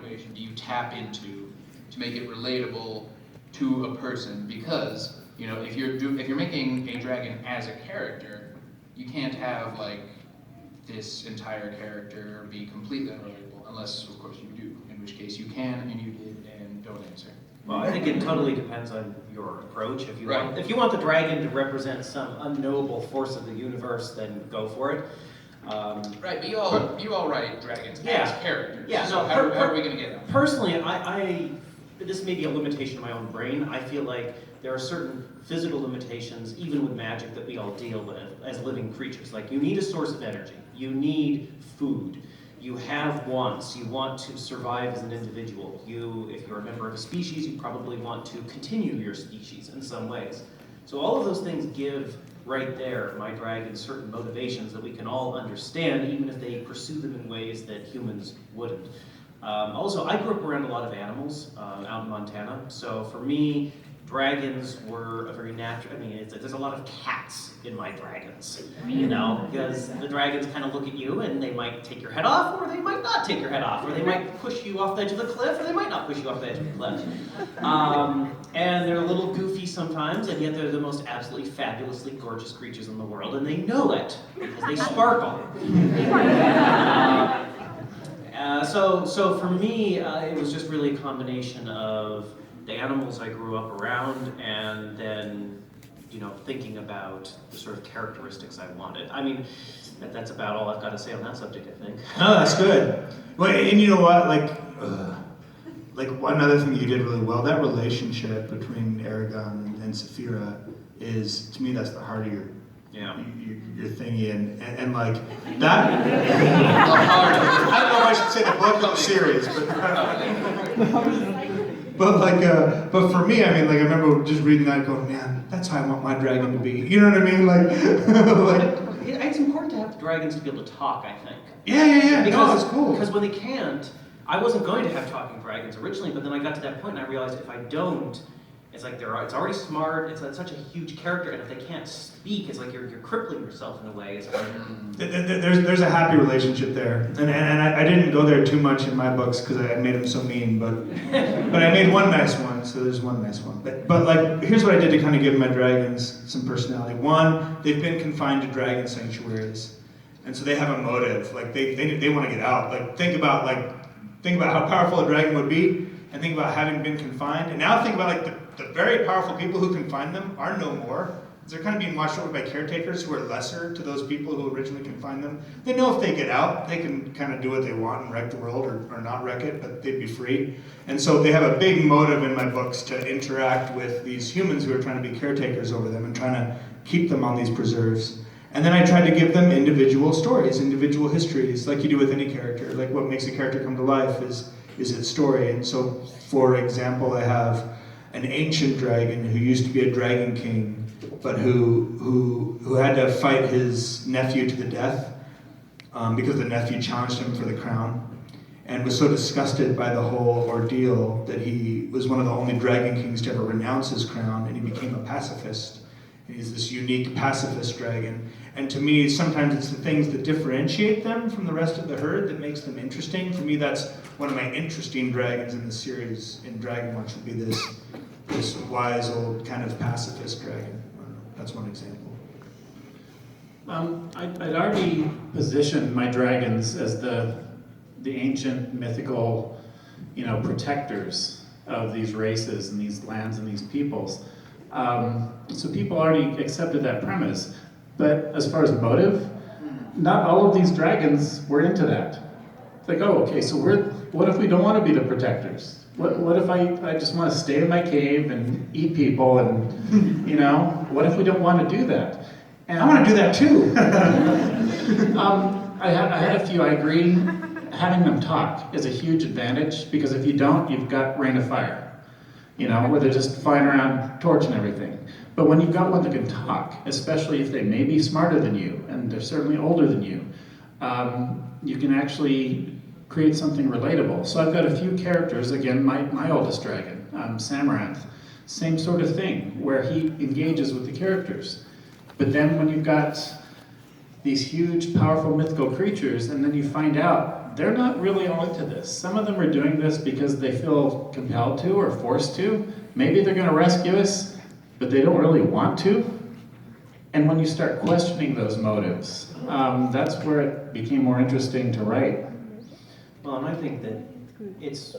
motivation do you tap into to make it relatable to a person? Because, you know, if you're making a dragon as a character, you can't have like this entire character be completely unrelatable, unless of course you do, in which case you can and you did, and don't answer. Well, I think it totally depends on your approach. If you Right. want, if you want the dragon to represent some unknowable force of the universe, then go for it. Right, but you all write dragons Yeah. as characters. Yeah, So no, how are we going to get them? Personally, this may be a limitation of my own brain. I feel like there are certain physical limitations, even with magic, that we all deal with as living creatures. Like, you need a source of energy. You need food. You have wants. You want to survive as an individual. If you're a member of a species, you probably want to continue your species in some ways. So all of those things give, right there, my dragon, certain motivations that we can all understand, even if they pursue them in ways that humans wouldn't. Also, I grew up around a lot of animals out in Montana, so for me, dragons were a very natural, there's a lot of cats in my dragons, you know, because the dragons kind of look at you and they might take your head off, or they might not take your head off, or they might push you off the edge of the cliff, or they might not push you off the edge of the cliff. And they're a little goofy sometimes, and yet they're the most absolutely fabulously gorgeous creatures in the world, and they know it, because they sparkle. So for me, it was just really a combination of the animals I grew up around, and then, you know, thinking about the sort of characteristics I wanted. I mean, that's about all I've got to say on that subject, I think. No, that's good. Well, and you know what, like one other thing you did really well, that relationship between Aragon and Saphira is, to me, that's the heart of your thingy, and like that. I don't know if I should say the book or the series, but for me, I remember just reading that, going, man, that's how I want my dragon to be. You know what I mean? It's important to have the dragons to be able to talk, I think. Yeah. Because, it's cool. Because when they can't, I wasn't going to have talking dragons originally, but then I got to that point and I realized if I don't, it's like it's already smart, it's such a huge character, and if they can't speak, it's like you're crippling yourself in a way. It's like, There's a happy relationship there, and I didn't go there too much in my books because I made them so mean, but I made one nice one, so there's one nice one. But like, here's what I did to kind of give my dragons some personality. One, they've been confined to dragon sanctuaries, and so they have a motive. Like they want to get out. Like think about how powerful a dragon would be, and think about having been confined, and now think about like the very powerful people who confine them are no more. They're kind of being watched over by caretakers who are lesser to those people who originally confined them. They know if they get out, they can kind of do what they want and wreck the world or not wreck it, but they'd be free. And so they have a big motive in my books to interact with these humans who are trying to be caretakers over them and trying to keep them on these preserves. And then I tried to give them individual stories, individual histories, like you do with any character. Like what makes a character come to life is its story. And so, for example, I have an ancient dragon who used to be a dragon king, but who had to fight his nephew to the death because the nephew challenged him for the crown, and was so disgusted by the whole ordeal that he was one of the only dragon kings to ever renounce his crown, and he became a pacifist. And he's this unique pacifist dragon. And to me, sometimes it's the things that differentiate them from the rest of the herd that makes them interesting. For me, that's one of my interesting dragons in the series in Dragonlance would be this wise old kind of pacifist dragon. That's one example. I'd already positioned my dragons as the ancient mythical, protectors of these races and these lands and these peoples. So people already accepted that premise. But as far as motive, not all of these dragons were into that. It's like, oh, okay, so what if we don't want to be the protectors? What if I just want to stay in my cave and eat people and, what if we don't want to do that? And I want to do that too. I had a few, I agree. Having them talk is a huge advantage because if you don't, you've got Rain of Fire, where they're just flying around torching everything. But when you've got one that can talk, especially if they may be smarter than you, and they're certainly older than you, you can actually create something relatable. So I've got a few characters, again, my oldest dragon, Samaranth, same sort of thing, where he engages with the characters. But then when you've got these huge, powerful mythical creatures, and then you find out they're not really all into this. Some of them are doing this because they feel compelled to or forced to. Maybe they're going to rescue us, but they don't really want to. And when you start questioning those motives, that's where it became more interesting to write. Well, and I think that it's